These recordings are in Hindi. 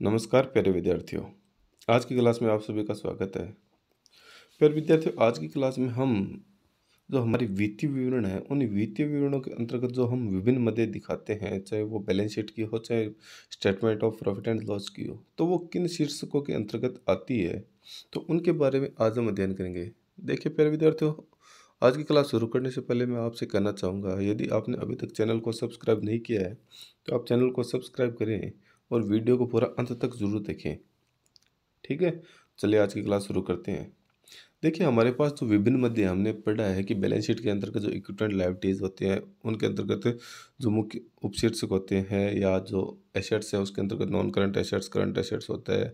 नमस्कार प्यारे विद्यार्थियों। आज की क्लास में आप सभी का स्वागत है। प्यारे विद्यार्थियों, आज की क्लास में हम जो हमारी वित्तीय विवरण है, उन वित्तीय विवरणों के अंतर्गत जो हम विभिन्न मदें दिखाते हैं, चाहे वो बैलेंस शीट की हो, चाहे statement of profit and loss की हो, तो वो किन शीर्षकों के अंतर्गत आती है, तो उनके बारे में आज हम अध्ययन करेंगे। देखिए प्यारे विद्यार्थियों, आज की क्लास शुरू करने से पहले मैं आपसे कहना चाहूँगा, यदि आपने अभी तक चैनल को सब्सक्राइब नहीं किया है तो आप चैनल को सब्सक्राइब करें और वीडियो को पूरा अंत तक ज़रूर देखें। ठीक है, चलिए आज की क्लास शुरू करते हैं। देखिए, हमारे पास जो विभिन्न मध्य हमने पढ़ा है कि बैलेंस शीट के अंतर्गत जो इक्विपमेंट लायबिलिटीज़ होते हैं, उनके अंतर्गत जो मुख्य उपशीर्षक होते हैं या जो एसेट्स है उसके अंतर्गत non current assets, current assets होता है,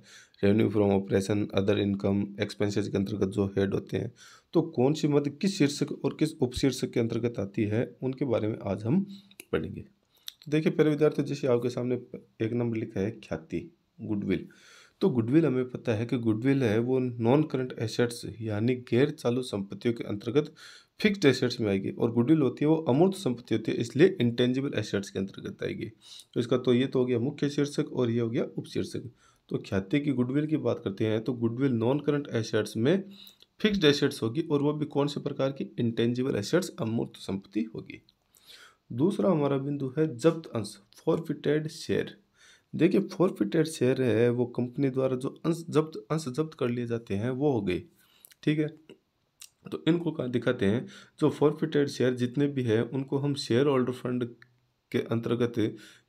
revenue from operation, other income, expenses के अंतर्गत जो हेड होते हैं, तो कौन सी मद किस शीर्षक और किस उपशीर्षक के अंतर्गत आती है, उनके बारे में आज हम पढ़ेंगे। तो देखिए प्यारे विद्यार्थी, जैसे आपके सामने एक नंबर लिखा है ख्याति, गुडविल। तो गुडविल हमें पता है कि गुडविल है वो नॉन करंट एसेट्स यानी गैर चालू संपत्तियों के अंतर्गत फिक्स्ड एसेट्स में आएगी, और गुडविल होती है वो अमूर्त संपत्ति होती है, इसलिए इंटेंजिबल एसेट्स के अंतर्गत आएगी। तो इसका तो ये तो हो गया मुख्य शीर्षक और ये हो गया उपशीर्षक। तो ख्याति की गुडविल की बात करते हैं तो गुडविल नॉन करंट एसेट्स में फिक्स्ड एसेट्स होगी, और वो भी कौन से प्रकार की, इंटेंजिबल एसेट्स, अमूर्त संपत्ति होगी। दूसरा हमारा बिंदु है जब्त अंश, फॉरफिटेड शेयर। देखिए फॉरफिटेड शेयर है वो कंपनी द्वारा जो अंश जब्त कर लिए जाते हैं वो हो गए। ठीक है, तो इनको कहाँ दिखाते हैं, जो फॉरफिटेड शेयर जितने भी है उनको हम शेयर होल्डर फंड के अंतर्गत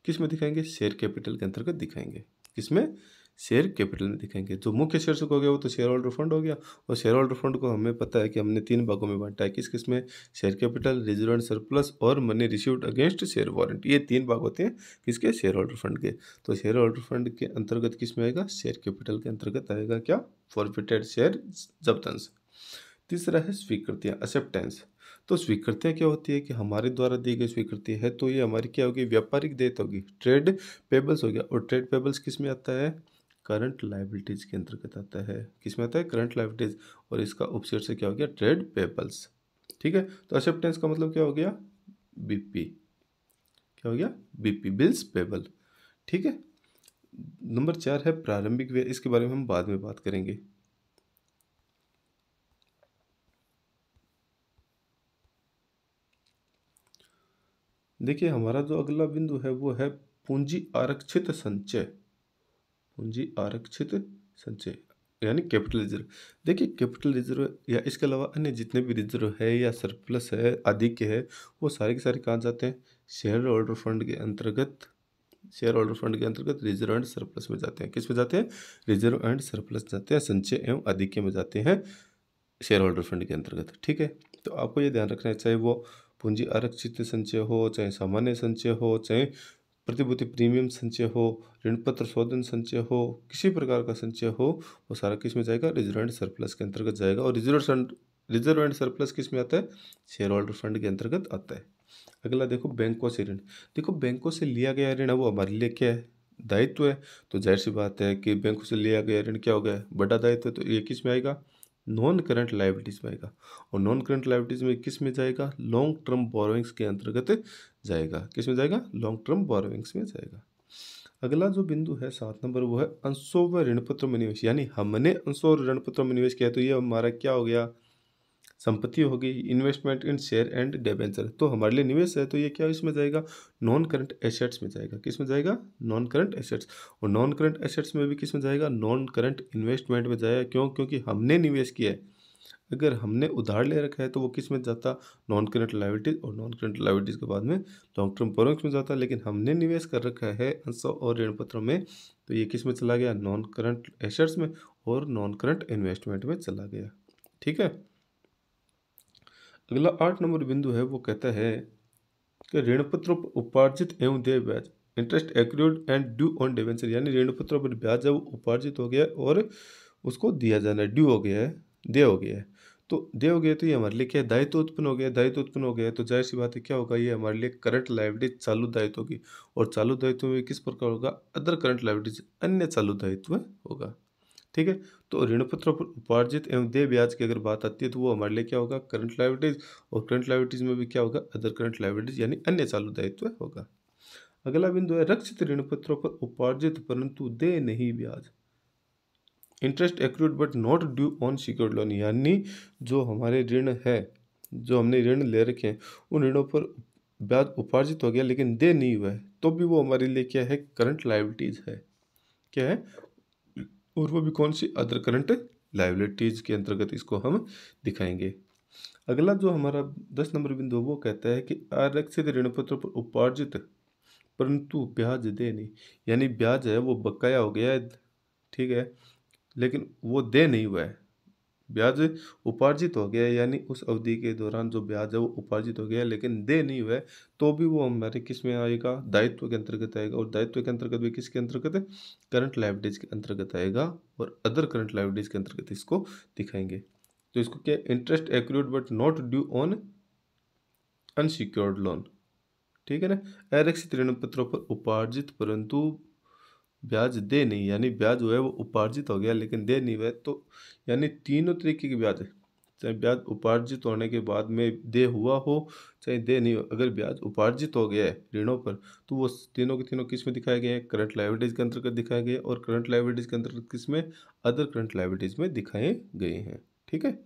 किस में दिखाएंगे, शेयर कैपिटल के अंतर्गत दिखाएंगे। किसमें, शेयर कैपिटल में दिखाएंगे। जो मुख्य शीर्षक हो गया वो तो शेयर होल्डर फंड हो गया, और शेयर होल्डर फंड को हमें पता है कि हमने 3 भागों में बांटा है। किस किस में, share capital, reserve and surplus और money received against share warrant. ये 3 भाग होते हैं किसके, शेयर होल्डर फंड के। तो शेयर होल्डर फंड के अंतर्गत किस में आएगा, शेयर कैपिटल के अंतर्गत आएगा क्या, फॉरफिटेड शेयर जब्त अंश। तीसरा है स्वीकृतियाँ, एक्सेप्टेंस। तो स्वीकृतियाँ क्या होती है कि हमारे द्वारा दी गई स्वीकृति है तो ये हमारी क्या होगी, व्यापारिक देयता होगी, ट्रेड पेबल्स हो गया। और ट्रेड पेबल्स किस में आता है, करंट लायबिलिटीज के अंतर्गत आता है। किस में आता है, करंट लायबिलिटीज, और इसका उपशीर्षक क्या हो गया, ट्रेड पेबल्स। ठीक है, तो एक्सेप्टेंस का मतलब क्या हो गया, बीपी। क्या हो गया, बीपी, बिल्स पेबल। ठीक है, नंबर 4 है प्रारंभिक व्यय, इसके बारे में हम बाद में बात करेंगे। देखिए हमारा जो अगला बिंदु है वो है पूंजी आरक्षित संचय। पूंजी आरक्षित संचय यानी कैपिटल रिजर्व। देखिए कैपिटल रिजर्व या इसके अलावा अन्य जितने भी रिजर्व है या सरप्लस है आदि के है, वो सारे के सारे कहाँ जाते हैं, शेयर होल्डर फंड के अंतर्गत। शेयर होल्डर फंड के अंतर्गत रिजर्व एंड सरप्लस में जाते हैं। किस में जाते हैं, रिजर्व एंड सरप्लस जाते हैं, संचय एवं अधिक्य में जाते हैं शेयर होल्डर फंड के अंतर्गत। ठीक है, तो आपको ये ध्यान रखना है, चाहे वो पूंजी आरक्षित संचय हो, चाहे सामान्य संचय हो, चाहे प्रतिभूति प्रीमियम संचय हो, ऋण पत्र शोधन संचय हो, किसी प्रकार का संचय हो, वो सारा किस में जाएगा, रिजर्व एंड सरप्लस के अंतर्गत जाएगा। और रिजर्व एंड सरप्लस किस में आता है, शेयर होल्डर फंड के अंतर्गत आता है। अगला देखो बैंकों से ऋण। देखो बैंकों से लिया गया ऋण है वो हमारे लिए क्या है, दायित्व है। तो जाहिर सी बात है कि बैंकों से लिया गया ऋण क्या हो गया, बड़ा दायित्व है, तो ये किस में आएगा, नॉन करंट लायबिलिटीज में आएगा। और नॉन करंट लायबिलिटीज में किस में जाएगा, लॉन्ग टर्म बोरोइंग्स के अंतर्गत जाएगा। किस में जाएगा, लॉन्ग टर्म बोरोइंग्स में जाएगा। अगला जो बिंदु है 7 नंबर, वो है अंशों व ऋणपत्रों में निवेश, यानी हमने अंशों और ऋणपत्रों में निवेश किया तो ये हमारा क्या हो गया, संपत्ति होगी। Investment in share and debenture, तो हमारे लिए निवेश है तो ये क्या इसमें जाएगा, नॉन करंट एसेट्स में जाएगा। किस में जाएगा, नॉन करंट एसेट्स। और नॉन करंट एसेट्स में भी किस में जाएगा, नॉन करंट इन्वेस्टमेंट में जाएगा। क्यों, क्योंकि हमने निवेश किया है। अगर हमने उधार ले रखा है तो वो किस में जाता, नॉन करंट लायबिलिटीज, और नॉन करंट लायबिलिटीज के बाद में लॉन्ग टर्म बोरोइंग्स में जाता। लेकिन हमने निवेश कर रखा है अंशों और ऋण पत्रों में, तो ये किस में चला गया, नॉन करंट एसेट्स में और नॉन करंट इन्वेस्टमेंट में चला गया। ठीक है, अगला 8 नंबर बिंदु है वो कहता है कि ऋण पत्रों पर उपार्जित एवं देय ब्याज, interest accrued and due on debenture, यानी ऋण पत्रों पर ब्याज है वो उपार्जित हो गया है और उसको दिया जाना है, ड्यू हो गया है, देय हो गया है। तो देय हो गया तो ये हमारे लिए क्या है, दायित्व उत्पन्न हो गया। दायित्व उत्पन्न हो गया तो जाहिर सी बात है क्या होगा, ये हमारे लिए करंट लायबिलिटी चालू दायित्व होगी। और चालू दायित्व में किस प्रकार होगा, अदर करंट लायबिलिटीज, अन्य चालू दायित्व होगा। ठीक है, तो ऋण पत्रों पर उपार्जित एवं देय ब्याज की अगर बात आती है तो वो हमारे लिए क्या होगा, करंट लायबिलिटीज। और करंट लायबिलिटीज में भी क्या होगा, अदर करंट लायबिलिटीज यानी अन्य चालू दायित्व होगा। अगला बिंदु है रक्षित ऋण पत्रों पर उपार्जित परंतु दे नहीं ब्याज। Interest accrued but not due on secured loan, यानी जो हमारे ऋण है, जो हमने ऋण ले रखे हैं, उन ऋणों पर ब्याज उपार्जित हो गया लेकिन दे नहीं हुआ है, तो भी वो हमारे लिए क्या है, करंट लायबिलिटीज है। क्या है, और वो भी कौन सी, अदर करंट लायबिलिटीज के अंतर्गत इसको हम दिखाएंगे। अगला जो हमारा 10 नंबर बिंदु है, वो कहता है कि आरक्षित ऋण पत्रों पर उपार्जित परंतु ब्याज दे नहीं, यानी ब्याज है वो बकाया हो गया है, ठीक है, लेकिन वो दे नहीं हुआ है। ब्याज उपार्जित हो गया है, यानी उस अवधि के दौरान जो ब्याज है वो उपार्जित हो गया है लेकिन दे नहीं हुआ है, तो भी वो हमारे किस में आएगा, दायित्व के अंतर्गत आएगा। और दायित्व के अंतर्गत भी किसके अंतर्गत है, करंट लायबिलिटीज के अंतर्गत आएगा, और अदर करंट लायबिलिटीज के अंतर्गत इसको दिखाएंगे। तो इसको क्या, interest accrued but not due on unsecured loan, ठीक है ना। आरक्षित ऋण पत्रों पर उपार्जित परंतु ब्याज दे नहीं, यानी ब्याज जो है वो उपार्जित हो गया लेकिन दे नहीं हुआ, तो यानी तीनों तरीके के ब्याज है, चाहे ब्याज उपार्जित होने के बाद में दे हुआ हो, चाहे दे नहीं हो, अगर ब्याज उपार्जित हो गया है ऋणों पर, तो वो तीनों के तीनों किस में दिखाए गए हैं, करंट लायबिलिटीज के अंतर्गत दिखाए गए, और करंट लायबिलिटीज के अंतर्गत किस में, अदर करंट लायबिलिटीज में दिखाए गए हैं, ठीक है।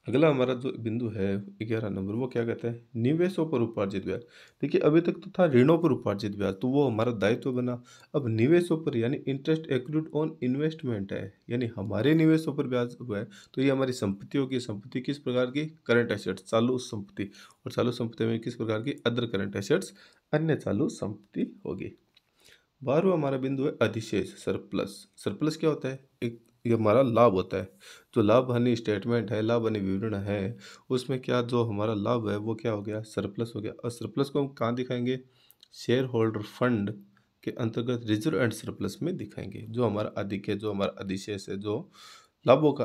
अगला हमारा जो बिंदु है 11 नंबर, वो क्या कहता है, निवेशों पर उपार्जित ब्याज। देखिए अभी तक तो था ऋणों पर उपार्जित ब्याज, तो वो हमारा दायित्व बना। अब निवेशों पर, यानी इंटरेस्ट एक्रूड ऑन इन्वेस्टमेंट है, यानी हमारे निवेशों पर ब्याज हुआ है, तो ये हमारी संपत्ति होगी। संपत्ति किस प्रकार की, करंट एसेट्स, चालू संपत्ति, और चालू संपत्ति में किस प्रकार की, अदर करंट एसेट्स, अन्य चालू संपत्ति होगी। 12वां हमारा बिंदु है अधिशेष, सरप्लस। सरप्लस क्या होता है, एक ये हमारा लाभ होता है। जो लाभ हानि स्टेटमेंट है, लाभ हानि विवरण है, उसमें क्या जो हमारा लाभ है वो क्या हो गया, सरप्लस हो गया। और सरप्लस को हम कहाँ दिखाएंगे, शेयर होल्डर फंड के अंतर्गत रिजर्व एंड सरप्लस में दिखाएंगे। जो हमारा अधिक है, जो हमारा अधिशेष है, जो लाभों का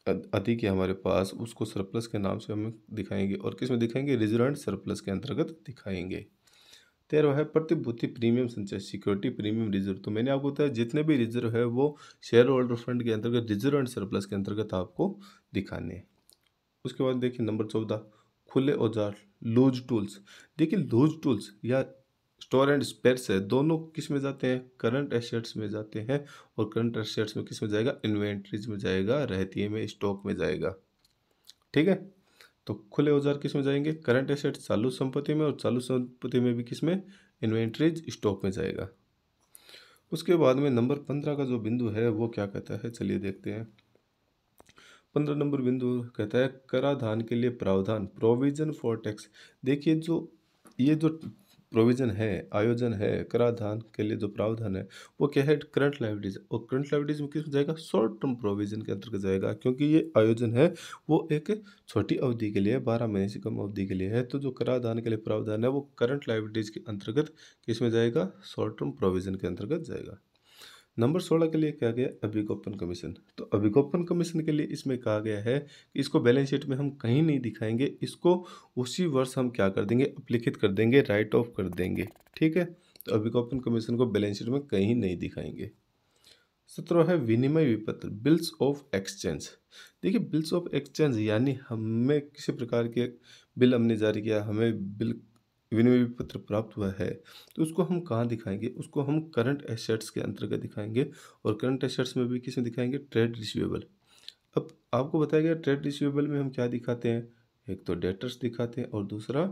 अधिक है हमारे पास, उसको सरप्लस के नाम से हम दिखाएंगे। और किस में दिखाएंगे, रिजर्व एंड सरप्लस के अंतर्गत दिखाएंगे। 13 है प्रतिभूति प्रीमियम संचय, सिक्योरिटी प्रीमियम रिजर्व। तो मैंने आपको बताया जितने भी रिजर्व है वो शेयर होल्डर फंड के अंतर्गत, रिजर्व एंड सरप्लस के अंतर्गत आपको दिखाने हैं। उसके बाद देखिए नंबर 14, खुले औजार, लूज टूल्स। देखिए लूज टूल्स या स्टोर एंड स्पेयर्स है, दोनों किस में जाते हैं, करंट एसेट्स में जाते हैं। और करंट एसेट्स में किस में जाएगा, इन्वेंट्रीज में जाएगा, रहतिये में, स्टॉक में जाएगा, ठीक है। तो खुले औजार किस में जाएंगे, करंट एसेट चालू संपत्ति में, और चालू संपत्ति में भी किस में, इन्वेंट्रीज स्टॉक में जाएगा। उसके बाद में नंबर 15 का जो बिंदु है वो क्या कहता है, चलिए देखते हैं। 15 नंबर बिंदु कहता है कराधान के लिए प्रावधान, प्रोविजन फॉर टैक्स। देखिए जो ये जो प्रोविजन है, आयोजन है, कराधान के लिए जो प्रावधान है वो क्या है, करंट लायबिलिटीज। और करंट लायबिलिटीज में किस में जाएगा, शॉर्ट टर्म प्रोविजन के अंतर्गत जाएगा, क्योंकि ये आयोजन है वो एक छोटी अवधि के लिए, 12 महीने से कम अवधि के लिए है। तो जो कराधान के लिए प्रावधान है वो करंट लायबिलिटीज के अंतर्गत किस में जाएगा, शॉर्ट टर्म प्रोविजन के अंतर्गत जाएगा। नंबर 16 के लिए क्या गया, अभिगोपन कमीशन। तो अभिगोपन कमीशन के लिए इसमें कहा गया है कि इसको बैलेंस शीट में हम कहीं नहीं दिखाएंगे, इसको उसी वर्ष हम क्या कर देंगे, अपलिखित कर देंगे, राइट ऑफ कर देंगे, ठीक है। तो अभिगोपन कमीशन को बैलेंस शीट में कहीं नहीं दिखाएंगे। 17 है विनिमय विपत्र, बिल्स ऑफ एक्सचेंज। देखिए बिल्स ऑफ एक्सचेंज यानी हमें किसी प्रकार के बिल हमने जारी किया, हमें बिल विनिमय विपत्र प्राप्त हुआ है, तो उसको हम कहाँ दिखाएंगे, उसको हम करंट एसेट्स के अंतर्गत दिखाएंगे। और करंट एसेट्स में भी किसमें दिखाएंगे, ट्रेड रिसीवेबल। अब आपको बताया गया ट्रेड रिसीवेबल में हम क्या दिखाते हैं, एक तो डेटर्स दिखाते हैं और दूसरा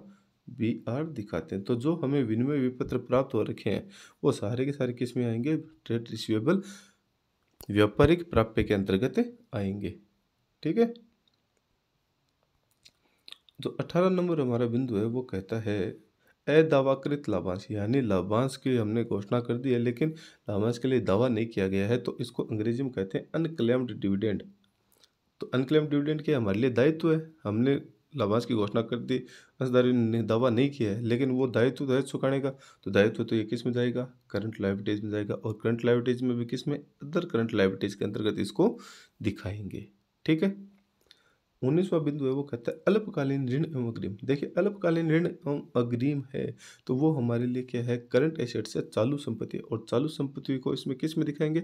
BR दिखाते हैं। तो जो हमें विनिमय विपत्र प्राप्त हो रखे हैं वो सारे के सारे किस में आएंगे, ट्रेड रिसीवेबल, व्यापारिक प्राप्य के अंतर्गत आएंगे, ठीक है। जो 18 नंबर हमारा बिंदु है वो कहता है अदावाकृत लाभांश, यानी लाभांश की हमने घोषणा कर दी है लेकिन लाभांश के लिए दावा नहीं किया गया है, तो इसको अंग्रेजी में कहते हैं अनक्लेम्ड डिविडेंड। तो अनक्लेम्ड डिविडेंड के हमारे लिए दायित्व है, हमने लाभांश की घोषणा कर दी, अंशधारी ने दावा नहीं किया है, लेकिन वो दायित्व तो है चुकाने का। तो दायित्व तो ये किस में जाएगा, करंट लायबिलिटीज में जाएगा। और करंट लायबिलिटीज में भी किस में, अदर करंट लायबिलिटीज के अंतर्गत इसको दिखाएंगे, ठीक है। 19वां बिंदु है वो कहता है अल्पकालीन ऋण एवं अग्रिम। देखिए अल्पकालीन ऋण एवं अग्रिम है, तो वो हमारे लिए क्या है, करंट एसेट्स है, चालू संपत्ति। और चालू संपत्ति को इसमें किस में दिखाएंगे,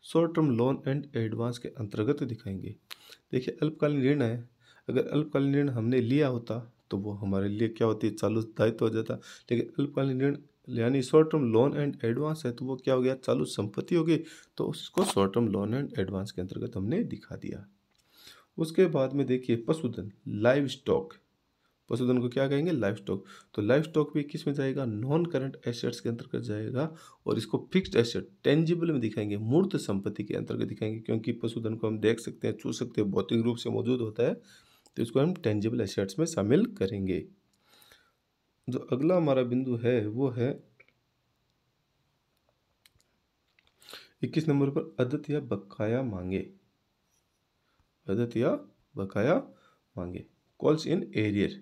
short term loan and advance के अंतर्गत दिखाएंगे। देखिए अल्पकालीन ऋण है, अगर अल्पकालीन ऋण हमने लिया होता तो वो हमारे लिए क्या होती है, चालू दायित्व हो जाता। लेकिन अल्पकालीन ऋण यानी short term loan and advance है, तो वो क्या हो गया, चालू संपत्ति होगी, तो उसको short term loan and advance के अंतर्गत हमने दिखा दिया। उसके बाद में देखिए पशुधन, लाइव स्टॉक। पशुधन को क्या कहेंगे, लाइव स्टॉक। तो लाइव स्टॉक भी किस में जाएगा, नॉन करंट एसेट्स के अंतर्गत जाएगा, और इसको फिक्स्ड एसेट टेंजिबल में दिखाएंगे, मूर्त संपत्ति के अंतर्गत दिखाएंगे, क्योंकि पशुधन को हम देख सकते हैं, छू सकते हैं, भौतिक रूप से मौजूद होता है, तो इसको हम टेंजिबल एसेट्स में शामिल करेंगे। जो अगला हमारा बिंदु है वो है 21 नंबर पर अदत या बकाया मांगे। अदत या बकाया मांगे, calls in arrear,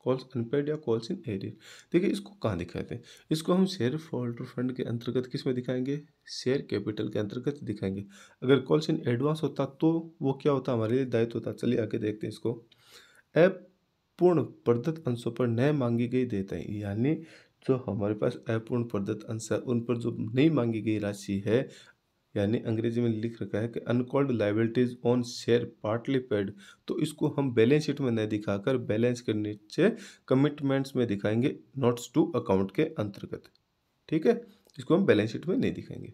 calls unpaid या कॉल्स इन एरियर। देखिए इसको कहाँ दिखाते हैं, इसको हम शेयर होल्डर फंड के अंतर्गत किस में दिखाएंगे, शेयर कैपिटल के अंतर्गत दिखाएंगे। अगर कॉल्स इन एडवांस होता तो वो क्या होता, हमारे लिए दायित्व होता। चलिए आगे देखते हैं इसको। अपूर्ण प्रदत्त अंशों पर न मांगी गई देयता है, यानी जो हमारे पास अपूर्ण प्रदत्त अंश है उन पर जो नहीं मांगी गई राशि है, यानी अंग्रेजी में लिख रखा है कि uncalled liabilities on share partly paid, तो इसको हम बैलेंस शीट में न दिखाकर बैलेंस के नीचे कमिटमेंट्स में दिखाएंगे, नोट्स टू अकाउंट के अंतर्गत। ठीक है, इसको हम बैलेंस शीट में नहीं दिखाएंगे।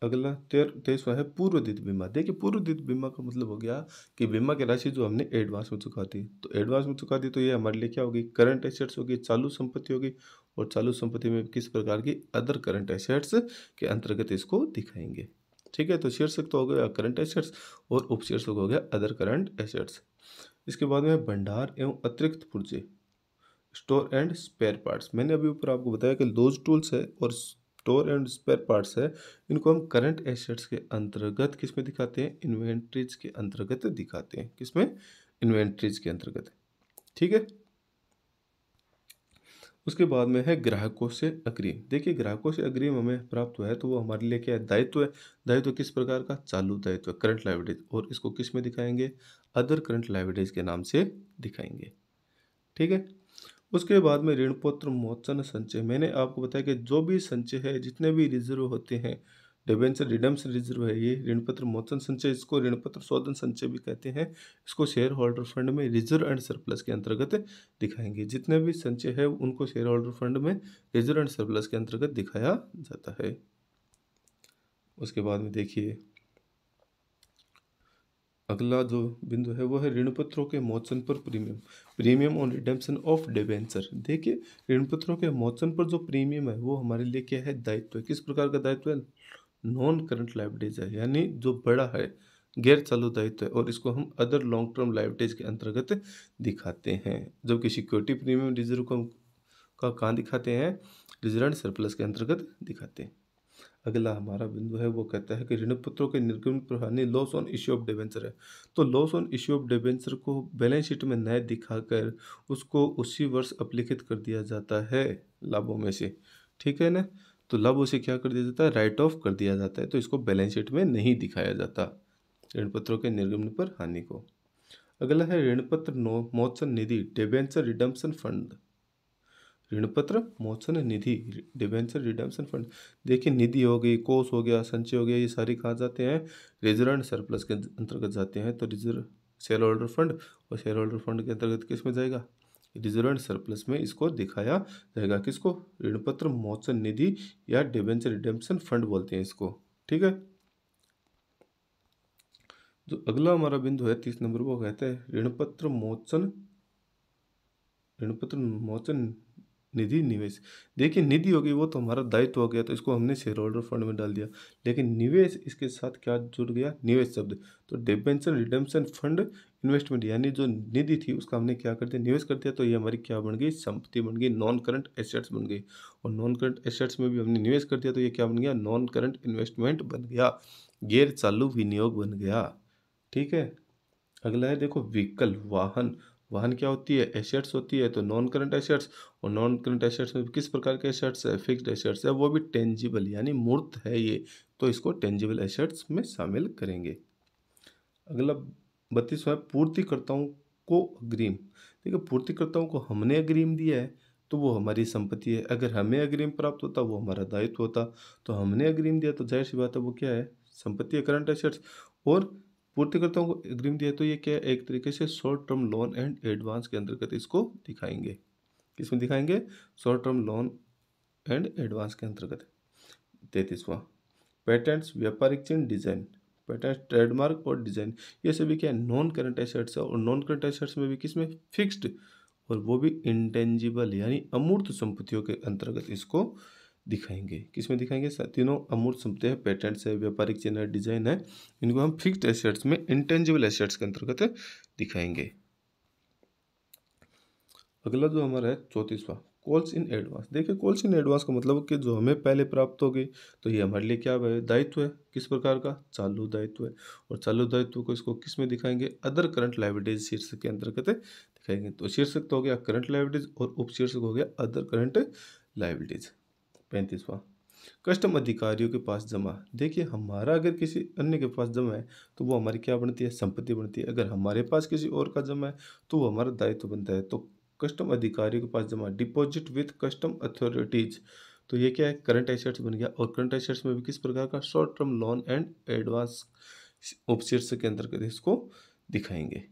अगला 23वां है पूर्वदित बीमा। देखिए पूर्वदित बीमा का मतलब हो गया कि बीमा की राशि जो हमने एडवांस में चुका दी, तो एडवांस में चुका दी तो ये हमारे लिए क्या होगी, करंट एसेट्स होगी, चालू संपत्ति होगी, और चालू संपत्ति में किस प्रकार की, अदर करंट एसेट्स के अंतर्गत इसको दिखाएंगे। ठीक है, तो शीर्षक तो हो गया करंट एसेट्स और उपशीर्षक हो गया अदर करंट एसेट्स। इसके बाद में भंडार एवं अतिरिक्त पुर्जे, स्टोर एंड स्पेयर पार्ट्स। मैंने अभी ऊपर आपको बताया कि लोज टूल्स है और स्टोर एंड स्पेयर पार्ट्स है, इनको हम करंट एसेट्स के अंतर्गत किस में दिखाते हैं, इन्वेंट्रीज के अंतर्गत दिखाते हैं। किसमें, इन्वेंट्रीज के अंतर्गत। ठीक है, उसके बाद में है ग्राहकों से अग्रिम। देखिए ग्राहकों से अग्रिम हमें प्राप्त हुआ है, तो वो हमारे लिए क्या है, दायित्व है। दायित्व किस प्रकार का, चालू दायित्व, करंट लायबिलिटीज, और इसको किस में दिखाएंगे, अदर करंट लायबिलिटीज के नाम से दिखाएंगे। ठीक है, उसके बाद में ऋणपत्र मोचन संचय। मैंने आपको बताया कि जो भी संचय है, जितने भी रिजर्व होते हैं, डिबेंचर रिडम्पशन रिजर्व है ये, ऋणपत्र मोचन संचय, इसको ऋणपत्र शोधन संचय भी कहते हैं। इसको शेयर होल्डर फंड में रिजर्व एंड सरप्लस के अंतर्गत दिखाएंगे। जितने भी संचय है उनको शेयर होल्डर फंड में रिजर्व एंड सरप्लस के अंतर्गत दिखाया जाता है। उसके बाद में देखिए अगला जो बिंदु है वो है ऋणपत्रों के मोचन पर premium, premium on redemption of debenture. देखिए ऋणपत्रों के मोचन पर जो प्रीमियम है वो हमारे लिए क्या है, दायित्व है। किस प्रकार का दायित्व है, नॉन करंट लायबिलिटीज है, यानी जो बड़ा है, गैर चालू दायित्व है, और इसको हम अदर लॉन्ग टर्म लायबिलिटीज के अंतर्गत दिखाते हैं। जबकि सिक्योरिटी प्रीमियम रिजर्व को का कहाँ दिखाते हैं, रिजर्व एंड सरप्लस के अंतर्गत दिखाते हैं। अगला हमारा बिंदु है वो कहता है कि ऋणपत्रों के निर्गमन पर हानि loss on issue of debenture है। तो loss on issue of debenture को बैलेंस शीट में न दिखाकर उसको उसी वर्ष अपलिखित कर दिया जाता है लाभों में से। ठीक है ना, तो लाभ उसे क्या कर दिया जाता है, राइट ऑफ कर दिया जाता है, तो इसको बैलेंस शीट में नहीं दिखाया जाता ऋणपत्रों के निर्गमन पर हानि को। अगला है ऋणपत्र मोचन निधि, डिबेंचर रिडम्पशन फंड। ऋणपत्र मोचन निधि, डिबेंचर रिडेम्पशन फंड। देखिए निधि हो गई, कोष हो गया, संचय हो गया, ये सारे कहाँ जाते हैं, रिजर्व एंड सरप्लस के अंतर्गत जाते हैं। तो रिजर्व शेयर होल्डर फंड, और शेयर होल्डर फंड के अंतर्गत किस में जाएगा, रिजर्व एंड सरप्लस में इसको दिखाया जाएगा। किसको, ऋणपत्र मोचन निधि या डिबेंचर रिडेम्पशन फंड बोलते हैं इसको। ठीक है, जो अगला हमारा बिंदु है 30 नंबर, वो कहता है ऋणपत्र मोचन, ऋणपत्र मोचन निधि निवेश। देखिए निधि हो गई वो तो हमारा दायित्व हो गया, तो इसको हमने शेयर होल्डर फंड में डाल दिया। लेकिन निवेश, इसके साथ क्या जुड़ गया, निवेश शब्द। तो डिबेंचर रिडेम्पशन फंड इन्वेस्टमेंट, यानी जो निधि थी उसका हमने क्या कर दिया, निवेश कर दिया, तो ये हमारी क्या बन गई, संपत्ति बन गई, नॉन करंट एसेट्स बन गई। और नॉन करंट एसेट्स में भी हमने निवेश कर दिया, तो ये क्या बन गया, नॉन करंट इन्वेस्टमेंट बन गया, गैर चालू विनियोग बन गया। ठीक है, अगला है देखो व्हीकल, वाहन। वाहन क्या होती है, एसेट्स होती है, तो नॉन करंट एसेट्स। और नॉन करंट एसेट्स में किस प्रकार के एसेट्स है, फिक्स्ड एसेट्स है, वो भी टेंजिबल यानी मूर्त है ये, तो इसको टेंजिबल एसेट्स में शामिल करेंगे। अगला 32वां पूर्तिकर्ताओं को अग्रिम। देखिए पूर्तिकर्ताओं को हमने अग्रिम दिया है तो वो हमारी संपत्ति है। अगर हमें अग्रिम प्राप्त होता वो हमारा दायित्व होता। तो हमने अग्रिम दिया तो जाहिर सी बात है वो क्या है, संपत्ति है, करंट एसेट्स। और पूर्तिकर्ताओं को अग्रिम दिया तो ये क्या है, एक तरीके से short term loan and advance के अंतर्गत इसको दिखाएंगे। किसमें दिखाएंगे? Short term loan and advance के अंतर्गत। 33वां, पेटेंट्स, व्यापारिक चिन्ह, डिजाइन। पेटेंट, ट्रेडमार्क और डिजाइन, ये सभी क्या है, नॉन करंट एसेट्स है। और नॉन करंट एसेट्स में भी किसमें, फिक्स्ड, और वो भी इंटेंजिबल यानी अमूर्त संपत्तियों के अंतर्गत इसको दिखाएंगे। किसमें दिखाएंगे? तीनों अमूर्त संपत्ति है, पेटेंट्स है, व्यापारिक चिन्ह है, डिजाइन है, इनको हम फिक्स्ड एसेट्स में इंटेंजिबल एसेट्स के अंतर्गत दिखाएंगे। अगला जो हमारा है 34वां, कॉल्स इन एडवांस। देखिए कॉल्स इन एडवांस का मतलब कि जो हमें पहले प्राप्त हो गई तो ये हमारे लिए क्या है, दायित्व है। किस प्रकार का? चालू दायित्व है। और चालू दायित्व को इसको किस में दिखाएंगे? अदर करंट लायबिलिटीज शीर्षक के अंतर्गत दिखाएंगे। तो शीर्षक तो हो गया करंट लायबिलिटीज और उपशीर्षक हो गया अदर करंट लायबिलिटीज। 35वां, कस्टम अधिकारियों के पास जमा। देखिए हमारा अगर किसी अन्य के पास जमा है तो वो हमारी क्या बनती है? संपत्ति बनती है। अगर हमारे पास किसी और का जमा है तो वो हमारा दायित्व बनता है। तो कस्टम अधिकारियों के पास जमा, डिपॉजिट विथ कस्टम अथॉरिटीज, तो ये क्या है? करंट एसेट्स बन गया। और करंट एसेट्स में भी किस प्रकार का? Short term loan and advance उपशीर्षक के अंतर्गत इसको दिखाएंगे।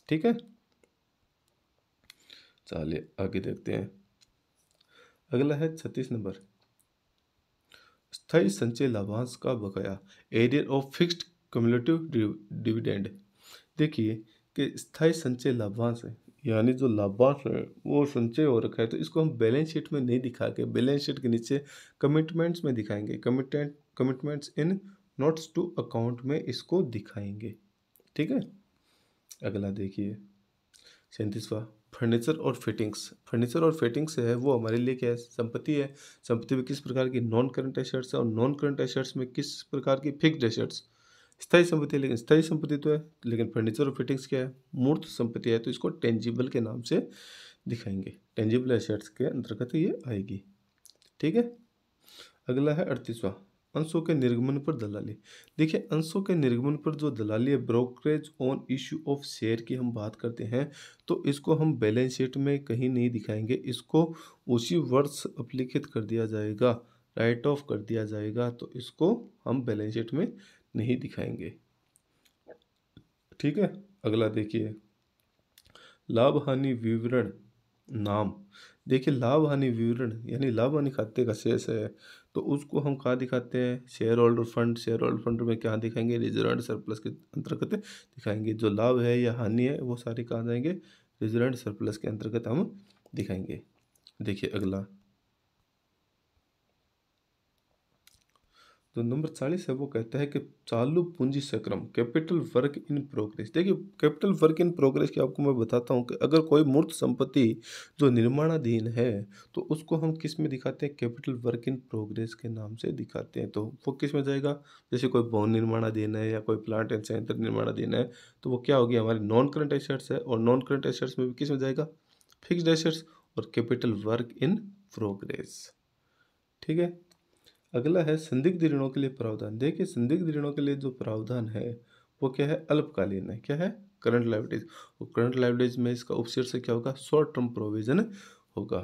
ठीक है, चलिए आगे देखते हैं। अगला है 36 नंबर, स्थायी संचय लाभांश का बकाया, arrear of fixed cumulative dividend. देखिए कि स्थायी संचय लाभांश है, यानी जो लाभांश है वो संचय हो रखा है, तो इसको हम बैलेंस शीट में नहीं दिखा के बैलेंस शीट के नीचे कमिटमेंट्स में दिखाएंगे। Commitments in notes to account में इसको दिखाएंगे। ठीक है, अगला देखिए 37वां, फर्नीचर और फिटिंग्स। फर्नीचर और फिटिंग्स है वो हमारे लिए क्या है? संपत्ति है। संपत्ति में किस प्रकार की? नॉन करंट एसेट्स है। और नॉन करंट एसेट्स में किस प्रकार की? Fixed assets. स्थायी संपत्ति है, लेकिन स्थायी संपत्ति तो है, लेकिन फर्नीचर और फिटिंग्स क्या है? मूर्त संपत्ति है। तो इसको टेंजिबल के नाम से दिखाएंगे। टेंजिबल एसेट्स के अंतर्गत ये आएगी। ठीक है, अगला है 38वां, अंशों के निर्गमन पर दलाली। देखिए अंशों के निर्गमन पर जो दलाली है, brokerage on issue of share की हम बात करते हैं, तो इसको हम बैलेंस शीट में कहीं नहीं दिखाएंगे। इसको उसी वर्ष अप्लिकेट कर दिया जाएगा, राइट ऑफ कर दिया जाएगा। तो इसको हम बैलेंस शीट में नहीं दिखाएंगे। ठीक है, अगला देखिए, लाभ हानि विवरण नाम। देखिए लाभ हानि विवरण यानी लाभ हानि खाते का शेष है, तो उसको हम कहाँ दिखाते हैं? Share holder fund. Share holder fund में क्या दिखाएंगे? रिजर्व एंड सरप्लस के अंतर्गत दिखाएंगे। जो लाभ है या हानि है वो सारी कहाँ जाएंगे? रिजर्व एंड सरप्लस के अंतर्गत हम दिखाएंगे। देखिए अगला जो नंबर 40 है वो कहता है कि चालू पूंजी संक्रम, कैपिटल वर्क इन प्रोग्रेस। देखिए कैपिटल वर्क इन प्रोग्रेस की आपको मैं बताता हूँ कि अगर कोई मूर्त संपत्ति जो निर्माणाधीन है तो उसको हम किस में दिखाते हैं? कैपिटल वर्क इन प्रोग्रेस के नाम से दिखाते हैं। तो वो किस में जाएगा? जैसे कोई भवन निर्माणाधीन है या कोई प्लांट एंड संयंत्र निर्माणाधीन है, तो वो क्या होगी? हमारी नॉन करंट एसेट्स है। और नॉन करंट एसेट्स में भी किस में जाएगा? फिक्स्ड एसेट्स और कैपिटल वर्क इन प्रोग्रेस। ठीक है, अगला है संदिग्ध ऋणों के लिए प्रावधान। देखिए संदिग्ध ऋणों के लिए जो प्रावधान है वो क्या है? अल्पकालीन है। क्या है? Current liabilities. और करंट लायबिलिटीज में इसका उपशीर्षक क्या होगा? शॉर्ट टर्म प्रोविजन होगा।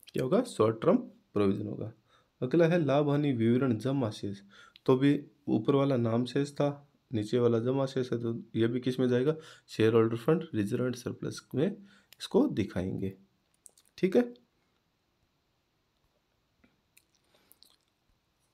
क्या होगा? शॉर्ट टर्म प्रोविजन होगा। अगला है लाभ हानि विवरण जमा शेष। तो भी ऊपर वाला नाम शेष था, नीचे वाला जमा शेष है, तो यह भी किस में जाएगा? Share holder fund, reserve and surplus में इसको दिखाएंगे। ठीक है,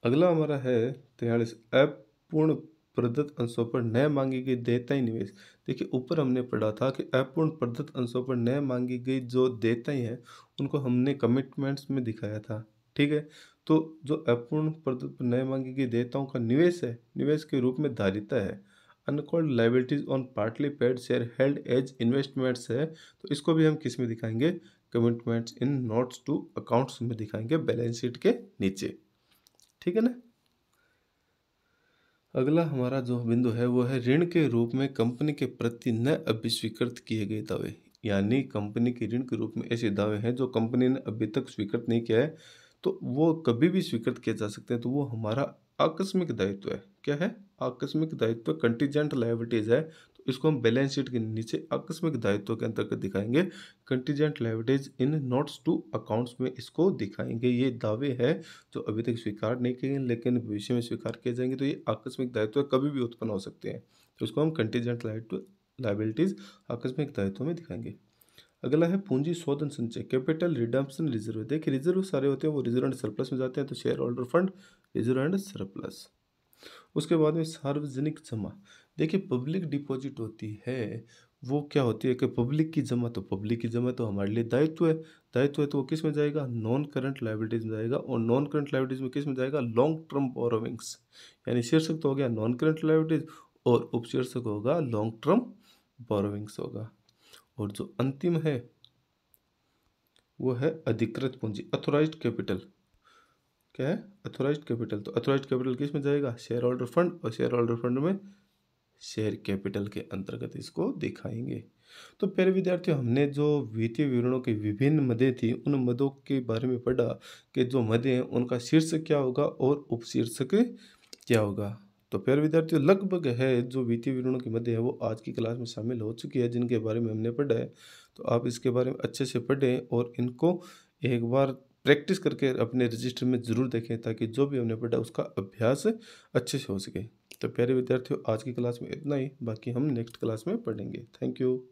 अगला हमारा है 43, अपूर्ण प्रदत्त अंशों पर नए मांगी गई देयताएं निवेश। देखिए ऊपर हमने पढ़ा था कि अपूर्ण प्रदत्त अंशों पर नए मांगी गई जो देयताएं हैं उनको हमने कमिटमेंट्स में दिखाया था। ठीक है, तो जो अपूर्ण प्रदत्त पर नए मांगी गई देयताओं का निवेश है, निवेश के रूप में धारिता है। Uncalled liabilities on partly paid share held as investments है, तो इसको भी हम किस में दिखाएंगे? Commitments in notes to accounts में दिखाएंगे, बैलेंस शीट के नीचे। ठीक है ना। अगला हमारा जो बिंदु है वो है ऋण के रूप में कंपनी के प्रति न अभिस्वीकृत किए गए दावे। यानी कंपनी के ऋण के रूप में ऐसे दावे हैं जो कंपनी ने अभी तक स्वीकृत नहीं किया है, तो वो कभी भी स्वीकृत किए जा सकते हैं। तो वो हमारा आकस्मिक दायित्व है। क्या है? आकस्मिक दायित्व, कंटीजेंट लायबिलिटीज है। तो इसको हम बैलेंस शीट के नीचे आकस्मिक दायित्व के अंतर्गत दिखाएंगे। Contingent liabilities in notes to accounts में इसको दिखाएंगे। ये दावे हैं जो अभी तक स्वीकार नहीं किए गए लेकिन भविष्य में स्वीकार किए जाएंगे। तो ये आकस्मिक दायित्व कभी भी उत्पन्न हो सकते हैं, तो इसको हम कंटीजेंट लायबिलिटीज आकस्मिक दायित्व में दिखाएंगे। अगला है पूंजी शोधन संचय, कैपिटल रिडम्पशन रिजर्व। देखिए रिजर्व सारे होते हैं वो रिजर्व एंड सरप्लस में जाते हैं, तो share holder fund, reserve and surplus. उसके बाद में सार्वजनिक जमा। देखिए पब्लिक डिपॉजिट होती है वो क्या होती है कि पब्लिक की जमा, तो पब्लिक की जमा तो हमारे लिए दायित्व है। दायित्व है तो वो किस में जाएगा, नॉन करंट लायबिलिटीज में जाएगा। और नॉन करंट लायबिलिटीज में किस में जाएगा, लॉन्ग टर्म बोरोविंग्स। यानी शीर्षक तो हो गया नॉन करंट लायबिलिटीज और उपशीर्षक होगा लॉन्ग टर्म बोरोविंग्स होगा। और जो अंतिम है वो है अधिकृत पूंजी, अथोराइज्ड कैपिटल। क्या है, अथोराइज्ड कैपिटल। तो अथोराइज्ड कैपिटल किस में जाएगा, शेयर होल्डर फंड, और शेयर होल्डर फंड में शेयर कैपिटल के अंतर्गत इसको दिखाएंगे। तो प्यारे विद्यार्थियों, हमने जो वित्तीय विवरणों की विभिन्न मदें थी उन मदों के बारे में पढ़ा कि जो मदें हैं उनका शीर्षक क्या होगा और उपशीर्षक क्या होगा। तो प्यारे विद्यार्थियों, लगभग है जो वित्तीय विवरणों की मदें हैं वो आज की क्लास में शामिल हो चुकी है जिनके बारे में हमने पढ़ा है। तो आप इसके बारे में अच्छे से पढ़ें और इनको एक बार प्रैक्टिस करके अपने रजिस्टर में ज़रूर देखें ताकि जो भी हमने पढ़ा उसका अभ्यास अच्छे से हो सके। तो प्यारे विद्यार्थियों, आज की क्लास में इतना ही, बाकी हम नेक्स्ट क्लास में पढ़ेंगे। Thank you.